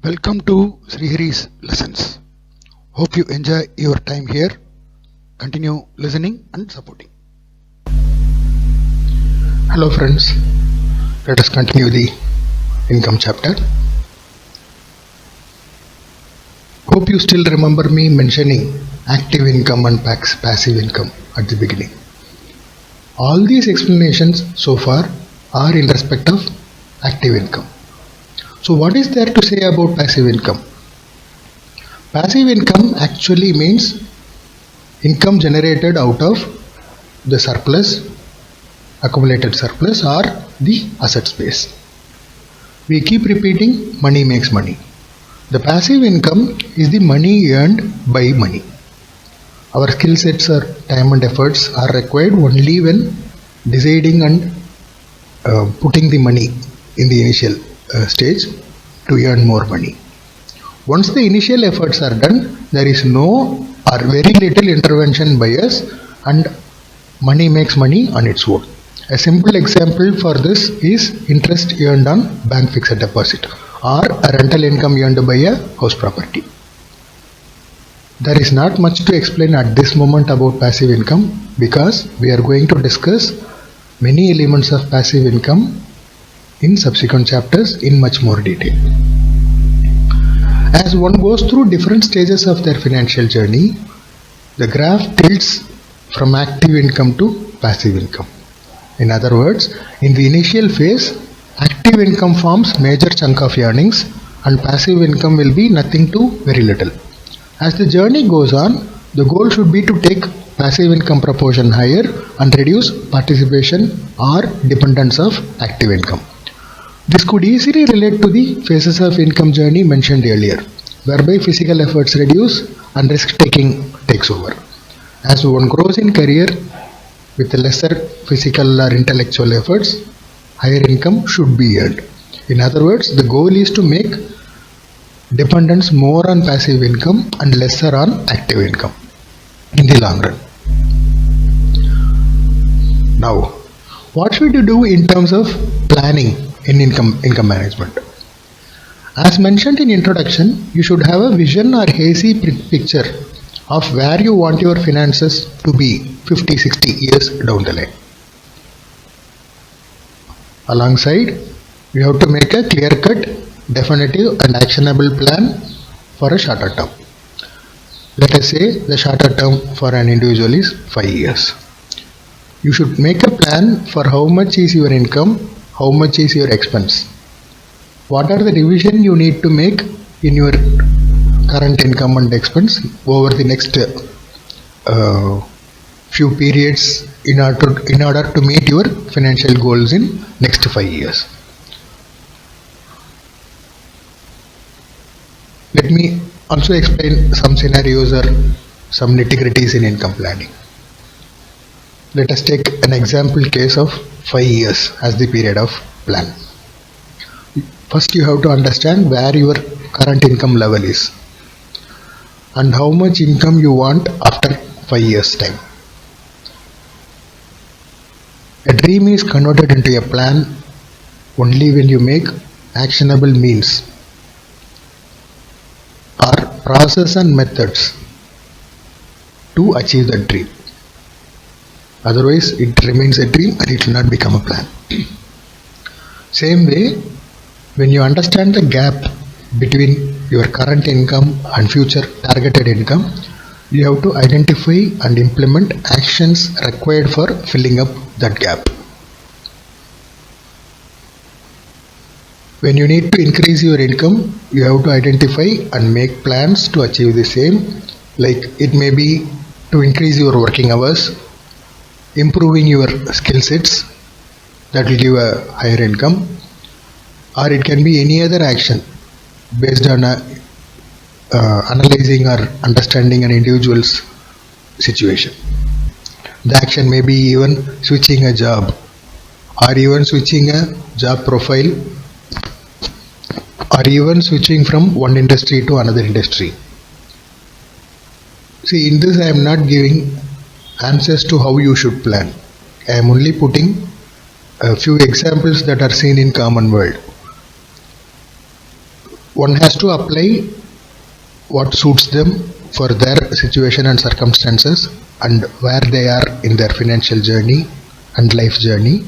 Welcome to Srihari's lessons. Hope you enjoy your time here. Continue listening and supporting. Hello friends, let us continue the income chapter. Hope you still remember me mentioning active income and passive income at the beginning. All these explanations so far are in respect of active income. So what is there to say about passive income? Passive income actually means income generated out of the surplus, accumulated surplus, or the asset base. We keep repeating money makes money. The passive income is the money earned by money. Our skill sets or time and efforts are required only when deciding and putting the money in the initial stage to earn more money. Once the initial efforts are done, there is no or very little intervention by us and money makes money on its own. A simple example for this is interest earned on bank fixed deposit or a rental income earned by a house property. There is not much to explain at this moment about passive income because we are going to discuss many elements of passive income in subsequent chapters in much more detail. As one goes through different stages of their financial journey, the graph tilts from active income to passive income. In other words, in the initial phase, active income forms major chunk of earnings and passive income will be nothing to very little. As the journey goes on, the goal should be to take passive income proportion higher and reduce participation or dependence of active income. This could easily relate to the phases of income journey mentioned earlier, whereby physical efforts reduce and risk-taking takes over. As one grows in career with lesser physical or intellectual efforts, higher income should be earned. In other words, the goal is to make dependence more on passive income and lesser on active income in the long run. Now, what should you do in terms of planning in income management? As mentioned in introduction, you should have a vision or hazy picture of where you want your finances to be 50-60 years down the line. Alongside, you have to make a clear-cut, definitive and actionable plan for a shorter term. Let us say the shorter term for an individual is 5 years. You should make a plan for how much is your income, how much is your expense. What are the division you need to make in your current income and expense over the next few periods in order to meet your financial goals in next 5 years. Let me also explain some scenarios or some nitty-gritties in income planning. Let us take an example case of 5 years as the period of plan. First, you have to understand where your current income level is and how much income you want after 5 years time. A dream is converted into a plan only when you make actionable means or process and methods to achieve that dream. Otherwise, it remains a dream and it will not become a plan. Same way, when you understand the gap between your current income and future targeted income, you have to identify and implement actions required for filling up that gap. When you need to increase your income, you have to identify and make plans to achieve the same. Like it may be to increase your working hours, improving your skill sets that will give a higher income, or it can be any other action based on analyzing or understanding an individual's situation. The action may be even switching a job or even switching a job profile or even switching from one industry to another industry. See, in this I am not giving answers to how you should plan. I am only putting a few examples that are seen in common world. one has to apply what suits them for their situation and circumstances and where they are in their financial journey and life journey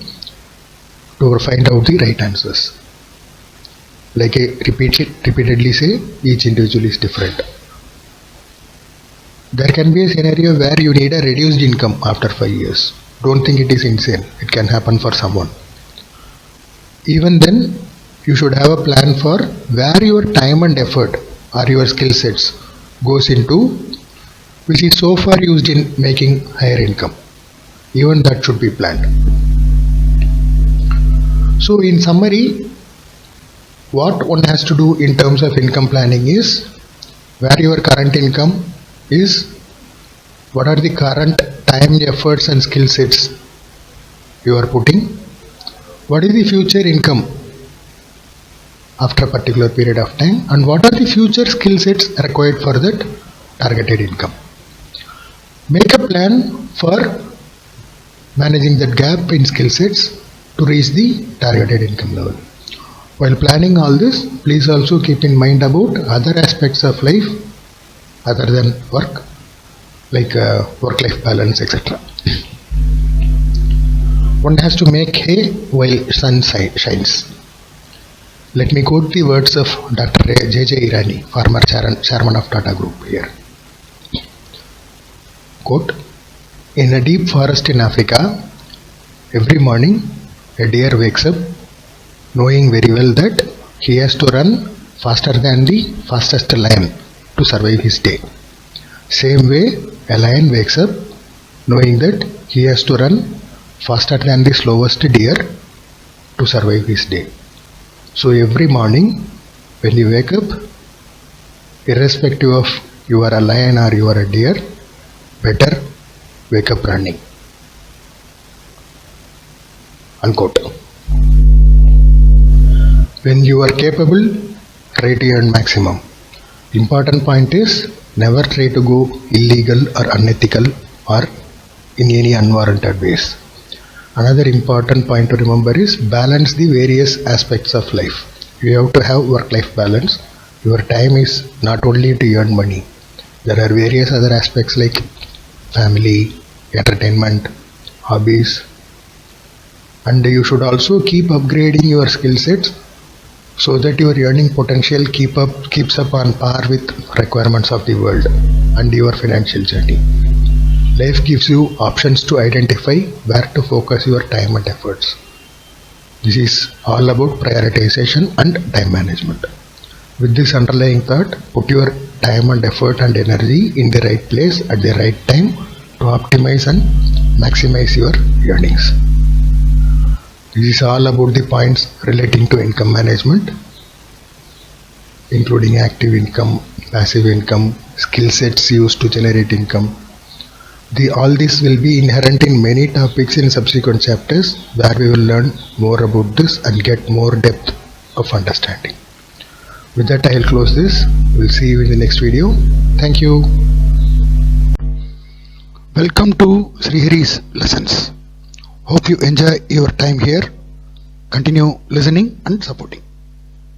to find out the right answers. Like I repeatedly say, each individual is different. There can be a scenario where you need a reduced income after 5 years. Don't think it is insane. It can happen for someone. Even then, you should have a plan for where your time and effort or your skill sets goes into, which is so far used in making higher income. Even that should be planned. So in summary, what one has to do in terms of income planning is where your current income is, what are the current time, efforts and skill sets you are putting, what is the future income after a particular period of time, and what are the future skill sets required for that targeted income. Make a plan for managing that gap in skill sets to reach the targeted income level. While planning all this, please also keep in mind about other aspects of life other than work, like work-life balance, etc. One has to make hay while sun shines. Let me quote the words of Dr. J.J. Irani, former chairman of Tata Group here. Quote, in a deep forest in Africa, every morning a deer wakes up knowing very well that he has to run faster than the fastest lion to survive his day. Same way, a lion wakes up knowing that he has to run faster than the slowest deer to survive his day. So every morning when you wake up, irrespective of you are a lion or you are a deer, better wake up running. Unquote. When you are capable, try to earn maximum. Important point is never try to go illegal or unethical or in any unwarranted ways. Another important point to remember is balance the various aspects of life. You have to have work-life balance. Your time is not only to earn money. There are various other aspects like family, entertainment, hobbies, and you should also keep upgrading your skill sets so that your earning potential keeps up on par with requirements of the world and your financial journey. Life gives you options to identify where to focus your time and efforts. This is all about prioritization and time management. With this underlying thought, put your time and effort and energy in the right place at the right time to optimize and maximize your earnings. This is all about the points relating to income management, including active income, passive income, skill sets used to generate income. All this will be inherent in many topics in subsequent chapters where we will learn more about this and get more depth of understanding. With that, I will close this. We'll see you in the next video. Thank you. Welcome to Srihari's lessons. Hope you enjoy your time here. Continue listening and supporting.